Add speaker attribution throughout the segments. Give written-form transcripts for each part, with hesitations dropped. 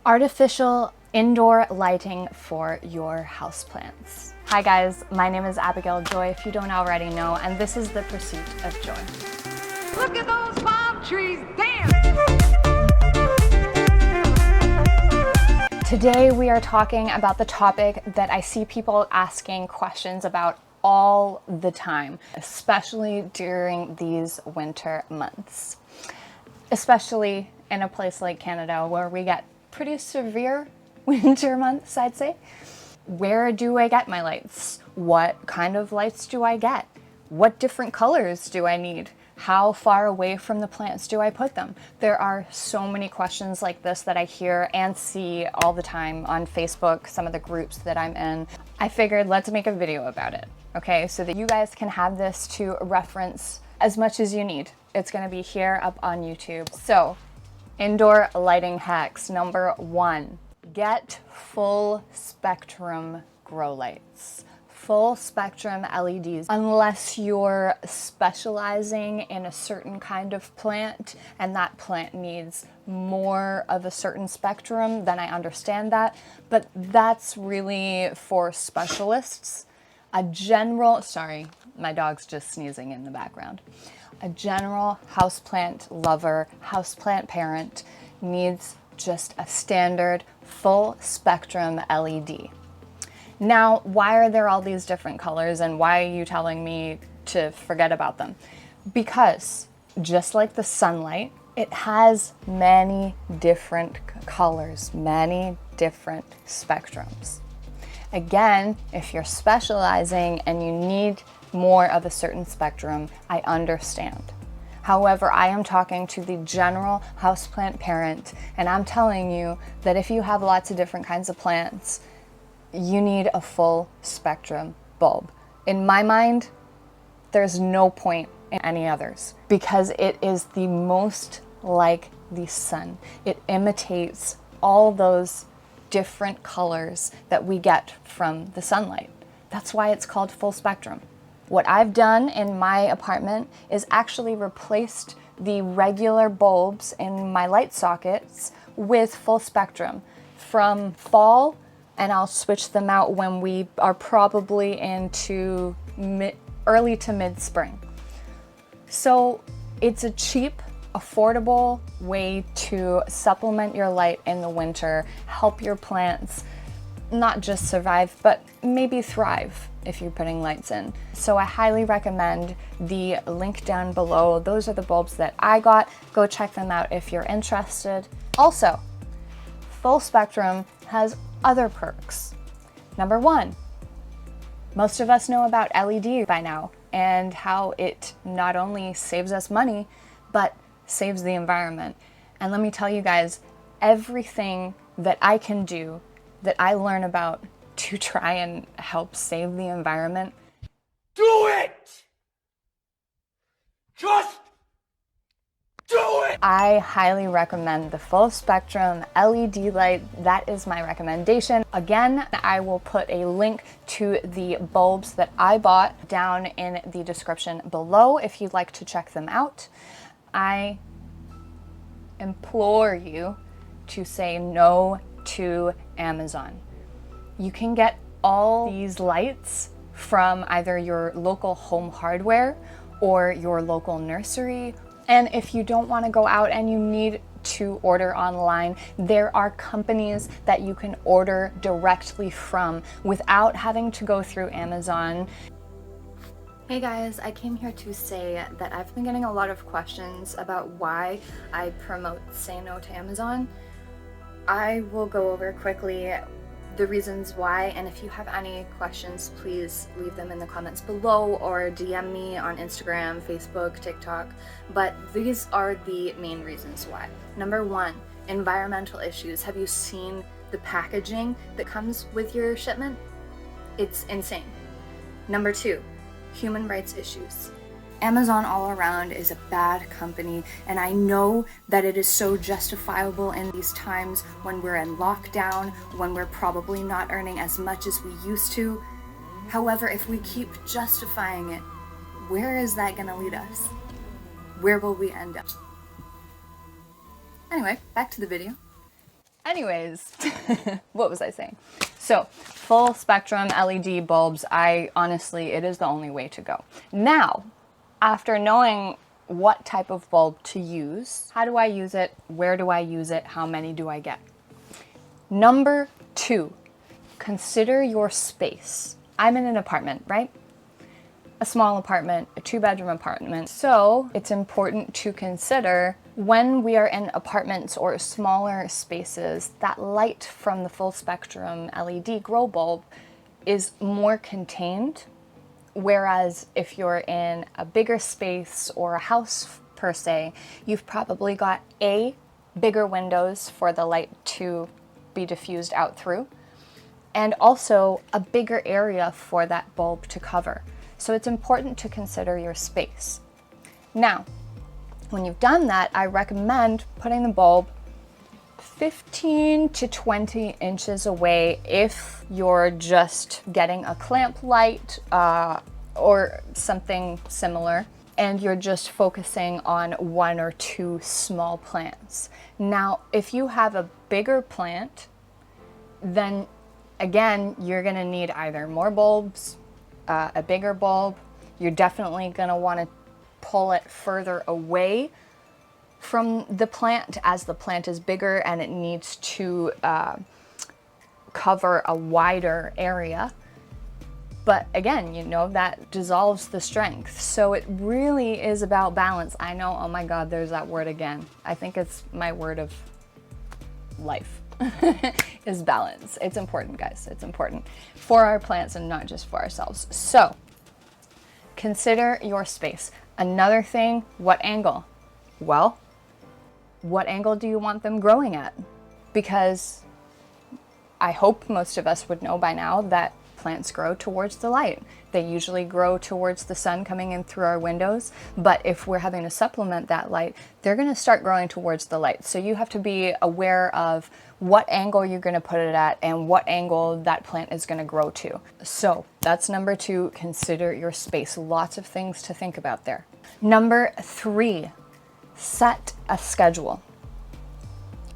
Speaker 1: Artificial indoor lighting for your houseplants. Hi guys, my name is Abigail Joy, if you don't already know, and this is The Pursuit of Joy.
Speaker 2: Look at those palm trees, damn!
Speaker 1: Today we are talking about the topic that I see people asking questions about all the time, especially during these winter months. Especially in a place like Canada where we get pretty severe winter months, I'd say. Where do I get my lights? What kind of lights do I get? What different colors do I need? How far away from the plants do I put them? There are so many questions like this that I hear and see all the time on Facebook, some of the groups that I'm in. I figured let's make a video about it, okay? So that you guys can have this to reference as much as you need. It's gonna be here up on YouTube. So, indoor lighting hacks. Number 1, get full spectrum grow lights. Full spectrum LEDs, unless you're specializing in a certain kind of plant and that plant needs more of a certain spectrum, then I understand that, but that's really for specialists. A general, sorry, my dog's just sneezing in the background. A general houseplant lover, houseplant parent needs just a standard full spectrum LED. Now, why are there all these different colors and why are you telling me to forget about them? Because just like the sunlight, it has many different colors, many different spectrums. Again, if you're specializing and you need more of a certain spectrum, I understand. However, I am talking to the general houseplant parent and I'm telling you that if you have lots of different kinds of plants, you need a full spectrum bulb. In my mind, there's no point in any others because it is the most like the sun. It imitates all those different colors that we get from the sunlight. That's why it's called full spectrum. What I've done in my apartment is actually replaced the regular bulbs in my light sockets with full spectrum from fall, and I'll switch them out when we are probably into early to mid-spring. So it's a cheap, affordable way to supplement your light in the winter, help your plants not just survive, but maybe thrive if you're putting lights in. So I highly recommend the link down below. Those are the bulbs that I got. Go check them out if you're interested. Also, full spectrum has other perks. Number 1, most of us know about LED by now and how it not only saves us money, but saves the environment. And let me tell you guys, everything that I can do, that I learn about to try and help save the environment.
Speaker 3: Do it! Just do it!
Speaker 1: I highly recommend the full spectrum LED light. That is my recommendation. Again, I will put a link to the bulbs that I bought down in the description below if you'd like to check them out. I implore you to say no to Amazon. You can get all these lights from either your local home hardware or your local nursery. And if you don't want to go out and you need to order online, there are companies that you can order directly from without having to go through Amazon. Hey guys, I came here to say that I've been getting a lot of questions about why I promote Say No to Amazon. I will go over quickly the reasons why, and if you have any questions, please leave them in the comments below or DM me on Instagram, Facebook, TikTok. But these are the main reasons why. Number 1, environmental issues. Have you seen the packaging that comes with your shipment? It's insane. Number 2, human rights issues. Amazon all around is a bad company, and I know that it is so justifiable in these times when we're in lockdown, when we're probably not earning as much as we used to. However, if we keep justifying it, where is that gonna lead us? Where will we end up? Anyway, back to the video. Anyways, what was I saying? So full spectrum LED bulbs, it is the only way to go. Now, after knowing what type of bulb to use, how do I use it? Where do I use it? How many do I get? Number 2, consider your space. I'm in an apartment, right? A small apartment, a 2-bedroom apartment. So it's important to consider when we are in apartments or smaller spaces, that light from the full spectrum LED grow bulb is more contained. Whereas if you're in a bigger space or a house per se, you've probably got bigger windows for the light to be diffused out through, and also a bigger area for that bulb to cover. So it's important to consider your space. Now, when you've done that, I recommend putting the bulb 15 to 20 inches away if you're just getting a clamp light or something similar, and you're just focusing on 1 or 2 small plants. Now, if you have a bigger plant, then again, you're gonna need either more bulbs, a bigger bulb. You're definitely gonna wanna pull it further away from the plant as the plant is bigger and it needs to cover a wider area. But again, that dissolves the strength. So it really is about balance. I know, oh my God, there's that word again. I think it's my word of life. Is balance. It's important, guys. It's important for our plants and not just for ourselves. So consider your space. Another thing, what angle? Well, what angle do you want them growing at? Because I hope most of us would know by now that plants grow towards the light. They usually grow towards the sun coming in through our windows, but if we're having to supplement that light, they're going to start growing towards the light. So you have to be aware of what angle you're going to put it at and what angle that plant is going to grow to. So that's number 2, consider your space. Lots of things to think about there. Number 3, set a schedule.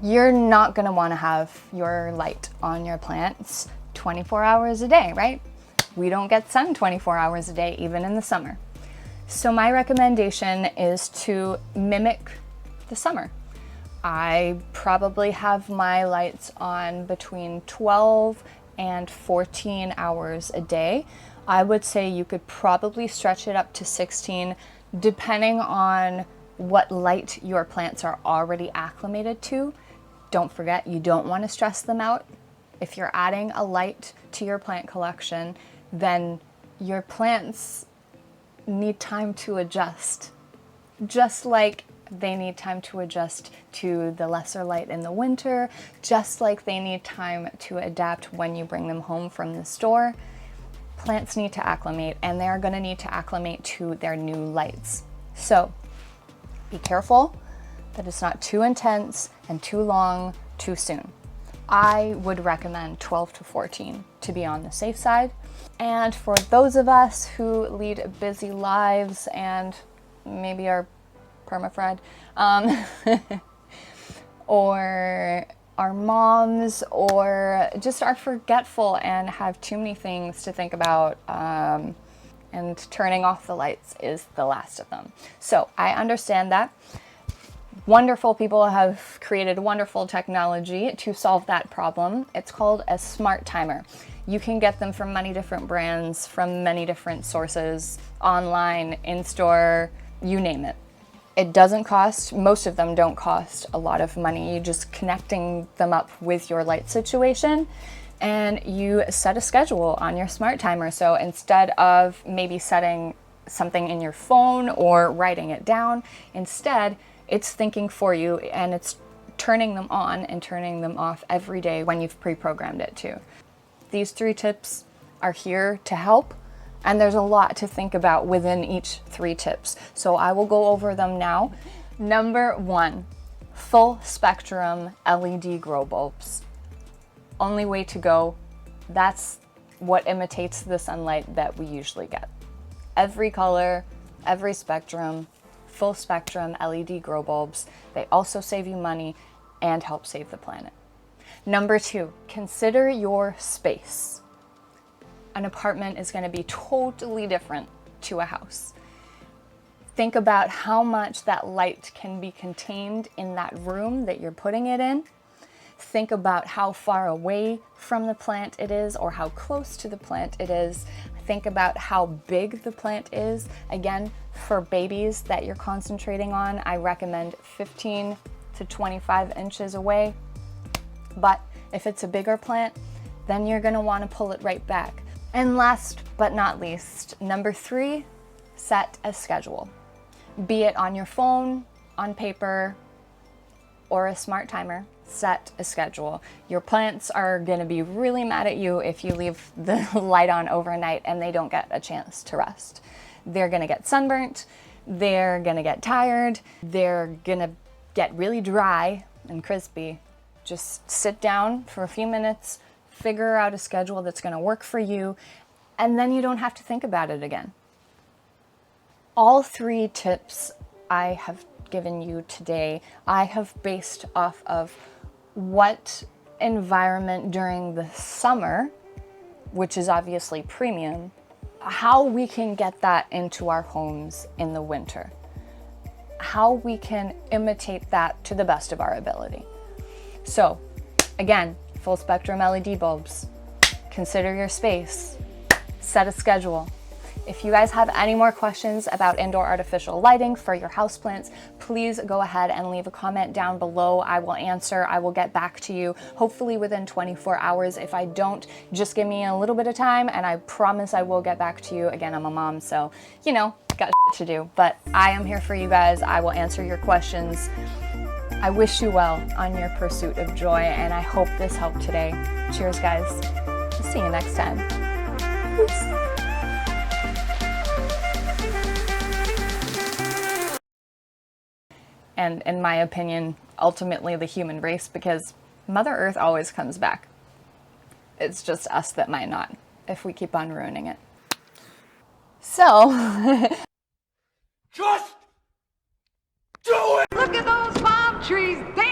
Speaker 1: You're not going to want to have your light on your plants 24 hours a day, right? We don't get sun 24 hours a day, even in the summer. So my recommendation is to mimic the summer. I probably have my lights on between 12 and 14 hours a day. I would say you could probably stretch it up to 16, depending on what light your plants are already acclimated to. Don't forget, you don't want to stress them out. If you're adding a light to your plant collection, then your plants need time to adjust. Just like they need time to adjust to the lesser light in the winter, just like they need time to adapt when you bring them home from the store. Plants need to acclimate, and they're going to need to acclimate to their new lights. So be careful that it's not too intense and too long too soon. I would recommend 12 to 14 to be on the safe side. And for those of us who lead busy lives and maybe are perma-fried, or our moms, or just are forgetful and have too many things to think about, and turning off the lights is the last of them. So I understand that. Wonderful people have created wonderful technology to solve that problem. It's called a smart timer. You can get them from many different brands, from many different sources, online, in-store, you name it. It doesn't cost, most of them don't cost a lot of money. You're just connecting them up with your light situation, and you set a schedule on your smart timer. So instead of maybe setting something in your phone or writing it down, instead it's thinking for you, and it's turning them on and turning them off every day when you've pre-programmed it to. These 3 tips are here to help, and there's a lot to think about within each 3 tips. So I will go over them now. Number 1, full spectrum LED grow bulbs. Only way to go. That's what imitates the sunlight that we usually get. Every color, every spectrum, full spectrum LED grow bulbs. They also save you money and help save the planet. Number 2, consider your space. An apartment is going to be totally different to a house. Think about how much that light can be contained in that room that you're putting it in. Think about how far away from the plant it is or how close to the plant it is. Think about how big the plant is. Again, for babies that you're concentrating on, I recommend 15 to 25 inches away. But if it's a bigger plant, then you're gonna wanna pull it right back. And last but not least, number 3, set a schedule. Be it on your phone, on paper, or a smart timer, set a schedule. Your plants are gonna be really mad at you if you leave the light on overnight and they don't get a chance to rest. They're gonna get sunburnt, they're gonna get tired, they're gonna get really dry and crispy. Just sit down for a few minutes, figure out a schedule that's gonna work for you, and then you don't have to think about it again. All 3 tips I have given you today, I have based off of what environment during the summer, which is obviously premium, how we can get that into our homes in the winter, how we can imitate that to the best of our ability. So again, full spectrum LED bulbs, consider your space, set a schedule. If you guys have any more questions about indoor artificial lighting for your houseplants, please go ahead and leave a comment down below. I will answer, I will get back to you, hopefully within 24 hours. If I don't, just give me a little bit of time and I promise I will get back to you. Again, I'm a mom, so, you know, got to do, but I am here for you guys. I will answer your questions. I wish you well on your pursuit of joy, and I hope this helped today. Cheers, guys. I'll see you next time. Peace. And in my opinion, ultimately the human race, because Mother Earth always comes back. It's just us that might not, if we keep on ruining it. So,
Speaker 3: Just do it!
Speaker 2: Look at those palm trees. Damn.